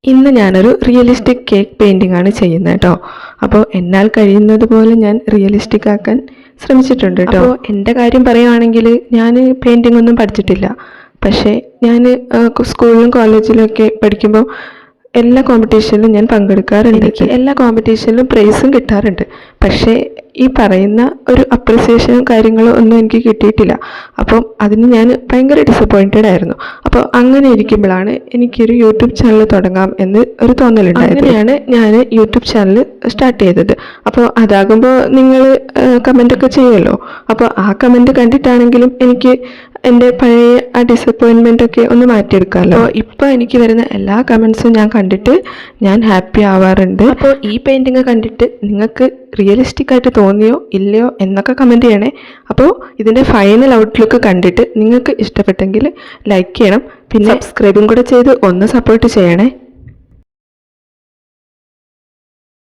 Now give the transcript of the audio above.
ഇന്ന് ഞാനൊരു realistic cake painting ആണ് ചെയ്യുന്നത് കേട്ടോ. അപ്പോൾ എന്നാൽ കഴിയുന്നത് പോലെ ഞാൻ റിയലിസ്റ്റിക് ആക്കാൻ ശ്രമിച്ചിട്ടുണ്ട് കേട്ടോ. അപ്പോൾ എൻ്റെ കാര്യം പറയുവാണെങ്കിൽ ഞാൻ പെയിൻറ്റിംഗ് ഒന്നും പഠിച്ചിട്ടില്ല. പക്ഷേ ഞാൻ സ്കൂളിലും കോളേജിലൊക്കെ പഠിക്കുമ്പോൾ എല്ലാ കോമ്പറ്റീഷനിലും ഞാൻ പങ്കെടുക്കാറുണ്ട്. എനിക്ക് എല്ലാ കോമ്പറ്റീഷനിലും പ്രൈസും കിട്ടാറുണ്ട്. പക്ഷേ ഈ പറയുന്ന ഒരു അപ്രിസിയേഷനും കാര്യങ്ങളും ഒന്നും എനിക്ക് കിട്ടിയിട്ടില്ല. അപ്പം അതിന് ഞാൻ ഭയങ്കര ഡിസപ്പോയിൻറ്റഡ് ആയിരുന്നു. അപ്പോൾ അങ്ങനെ ഇരിക്കുമ്പോഴാണ് എനിക്കൊരു യൂട്യൂബ് ചാനൽ തുടങ്ങാം എന്ന് ഒരു തോന്നലുണ്ടായത്. അങ്ങനെയാണ് ഞാൻ യൂട്യൂബ് ചാനൽ സ്റ്റാർട്ട് ചെയ്തത്. അപ്പോൾ അതാകുമ്പോൾ നിങ്ങൾ കമൻ്റൊക്കെ ചെയ്യുമല്ലോ. അപ്പോൾ ആ കമൻറ്റ് കണ്ടിട്ടാണെങ്കിലും എനിക്ക് എൻ്റെ പഴയ ആ ഡിസപ്പോയിൻമെൻ്റ് ഒക്കെ ഒന്ന് മാറ്റിയെടുക്കാമല്ലോ. അപ്പോൾ ഇപ്പോൾ എനിക്ക് വരുന്ന എല്ലാ കമൻസും ഞാൻ കണ്ടിട്ട് ഞാൻ ഹാപ്പി ആവാറുണ്ട്. അപ്പോൾ ഈ പെയിൻറ്റിങ് കണ്ടിട്ട് നിങ്ങൾക്ക് റിയലിസ്റ്റിക് ആയിട്ട് തോന്നിയോ ഇല്ലയോ എന്നൊക്കെ കമൻറ്റ് ചെയ്യണേ. അപ്പോൾ ഇതിൻ്റെ ഫൈനൽ ഔട്ട്ലുക്ക് കണ്ടിട്ട് നിങ്ങൾക്ക് ഇഷ്ടപ്പെട്ടെങ്കിൽ ലൈക്ക് ചെയ്യണം, പിന്നെ സബ്സ്ക്രൈബും കൂടെ ചെയ്ത് ഒന്ന് സപ്പോർട്ട് ചെയ്യണേ.